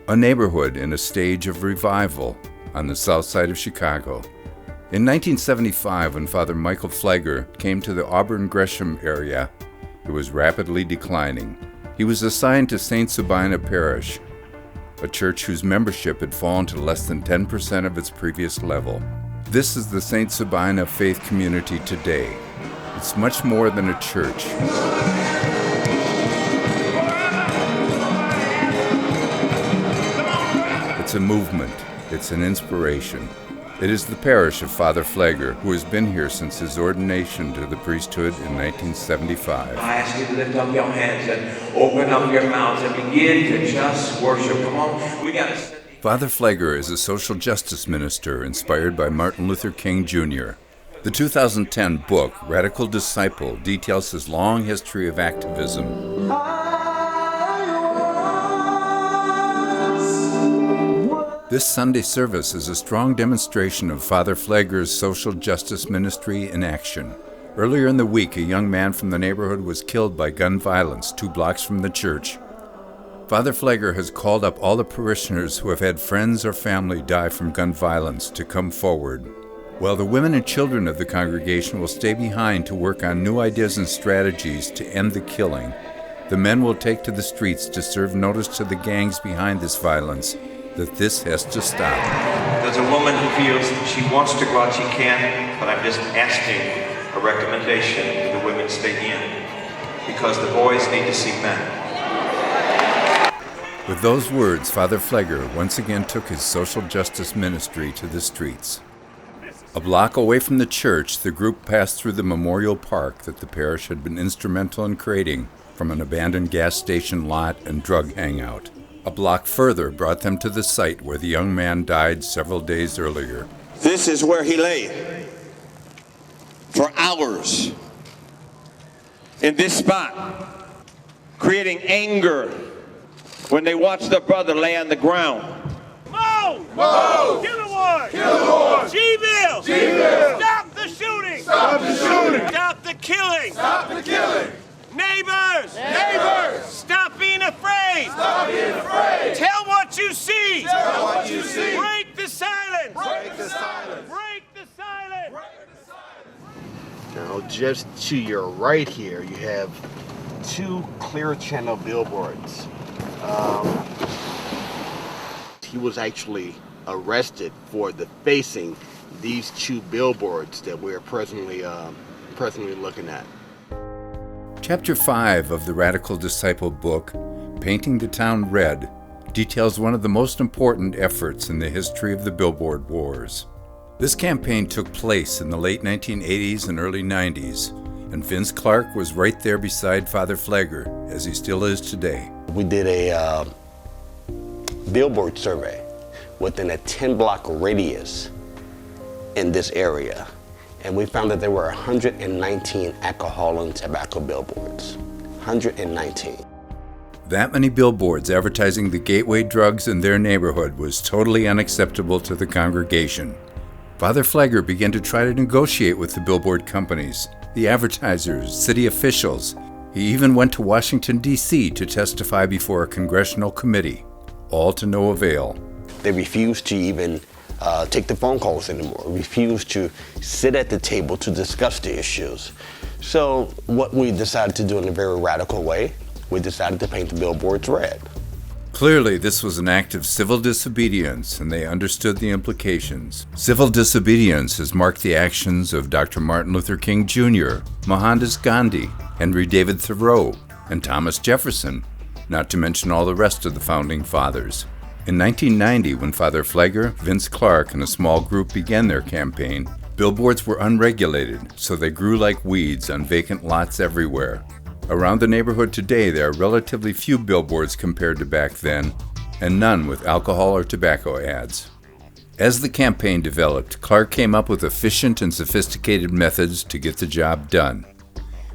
a neighborhood in a stage of revival on the south side of Chicago. In 1975, when Father Michael Pfleger came to the Auburn-Gresham area, it was rapidly declining. He was assigned to St. Sabina Parish, a church whose membership had fallen to less than 10% of its previous level. This is the St. Sabina faith community today. It's much more than a church. It's a movement. It's an inspiration. It is the parish of Father Pfleger, who has been here since his ordination to the priesthood in 1975. I ask you to lift up your hands and open up your mouths and begin to just worship. Come on, we got to. Father Pfleger is a social justice minister inspired by Martin Luther King Jr. The 2010 book, Radical Disciple, details his long history of activism. This Sunday service is a strong demonstration of Father Pfleger's social justice ministry in action. Earlier in the week, a young man from the neighborhood was killed by gun violence 2 blocks from the church. Father Pfleger has called up all the parishioners who have had friends or family die from gun violence to come forward, while the women and children of the congregation will stay behind to work on new ideas and strategies to end the killing. The men will take to the streets to serve notice to the gangs behind this violence that this has to stop. There's a woman who feels she wants to go out, she can, but I'm just asking a recommendation that the women stay in, because the boys need to see men. With those words, Father Pfleger once again took his social justice ministry to the streets. A block away from the church, the group passed through the memorial park that the parish had been instrumental in creating from an abandoned gas station lot and drug hangout. A block further brought them to the site where the young man died several days earlier. This is where he lay for hours in this spot, creating anger when they watched their brother lay on the ground. Move! Move! Billboards! Billboards! G-Bill! G-Bill! Stop the shooting! Stop the shooting! Stop the killing! Stop the killing! Neighbors! Neighbors! Stop being afraid! Stop being afraid! Tell what you see! Tell what you see! Break the silence! Break the silence! Break the silence! Now, just to your right here, you have 2 clear channel billboards. He was actually arrested for defacing these 2 billboards that we're presently looking at. Chapter 5 of the Radical Disciple book, Painting the Town Red, details one of the most important efforts in the history of the Billboard Wars. This campaign took place in the late 1980s and early 90s, and Vince Clark was right there beside Father Pfleger, as he still is today. We did a billboard survey within a 10-block radius in this area, and we found that there were 119 alcohol and tobacco billboards. 119. That many billboards advertising the gateway drugs in their neighborhood was totally unacceptable to the congregation. Father Pfleger began to try to negotiate with the billboard companies, the advertisers, city officials. He even went to Washington, D.C. to testify before a congressional committee, all to no avail. They refused to even take the phone calls anymore, refused to sit at the table to discuss the issues. So what we decided to do in a very radical way, we decided to paint the billboards red. Clearly, this was an act of civil disobedience, and they understood the implications. Civil disobedience has marked the actions of Dr. Martin Luther King Jr., Mohandas Gandhi, Henry David Thoreau, and Thomas Jefferson, not to mention all the rest of the founding fathers. In 1990, when Father Pfleger, Vince Clark, and a small group began their campaign, billboards were unregulated, so they grew like weeds on vacant lots everywhere. Around the neighborhood today, there are relatively few billboards compared to back then, and none with alcohol or tobacco ads. As the campaign developed, Clark came up with efficient and sophisticated methods to get the job done.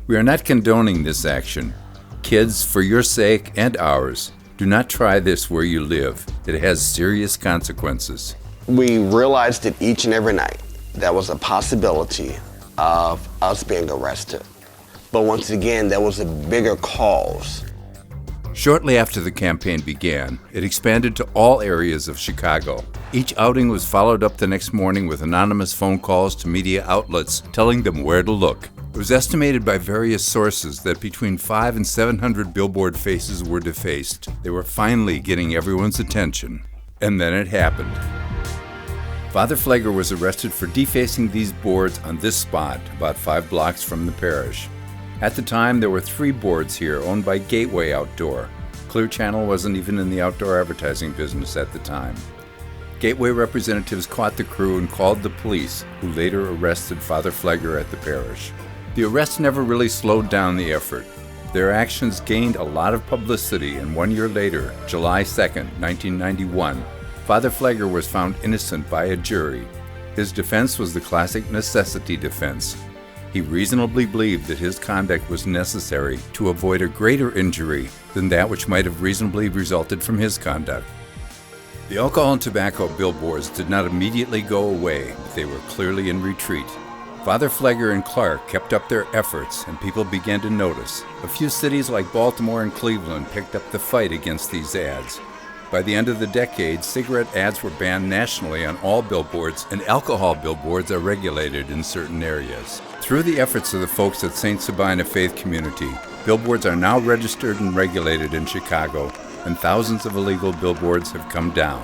We are not condoning this action. Kids, for your sake and ours, do not try this where you live. It has serious consequences. We realized that each and every night there was a possibility of us being arrested. But once again, there was a bigger cause Shortly after the campaign began, it expanded to all areas of Chicago. Each outing was followed up the next morning with anonymous phone calls to media outlets telling them where to look. It was estimated by various sources that between 500 and 700 billboard faces were defaced. They were finally getting everyone's attention. And then it happened. Father Pfleger was arrested for defacing these boards on this spot, about 5 blocks from the parish. At the time, there were 3 boards here owned by Gateway Outdoor. Clear Channel wasn't even in the outdoor advertising business at the time. Gateway representatives caught the crew and called the police, who later arrested Father Pfleger at the parish. The arrest never really slowed down the effort. Their actions gained a lot of publicity, and 1 year later, July 2nd, 1991, Father Pfleger was found innocent by a jury. His defense was the classic necessity defense. He reasonably believed that his conduct was necessary to avoid a greater injury than that which might have reasonably resulted from his conduct. The alcohol and tobacco billboards did not immediately go away, but they were clearly in retreat. Father Pfleger and Clark kept up their efforts, and people began to notice. A few cities like Baltimore and Cleveland picked up the fight against these ads. By the end of the decade, cigarette ads were banned nationally on all billboards, and alcohol billboards are regulated in certain areas. Through the efforts of the folks at St. Sabina Faith Community, billboards are now registered and regulated in Chicago, and thousands of illegal billboards have come down.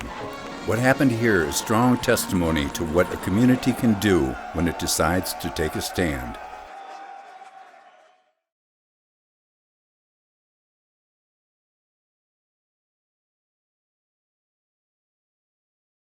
What happened here is strong testimony to what a community can do when it decides to take a stand.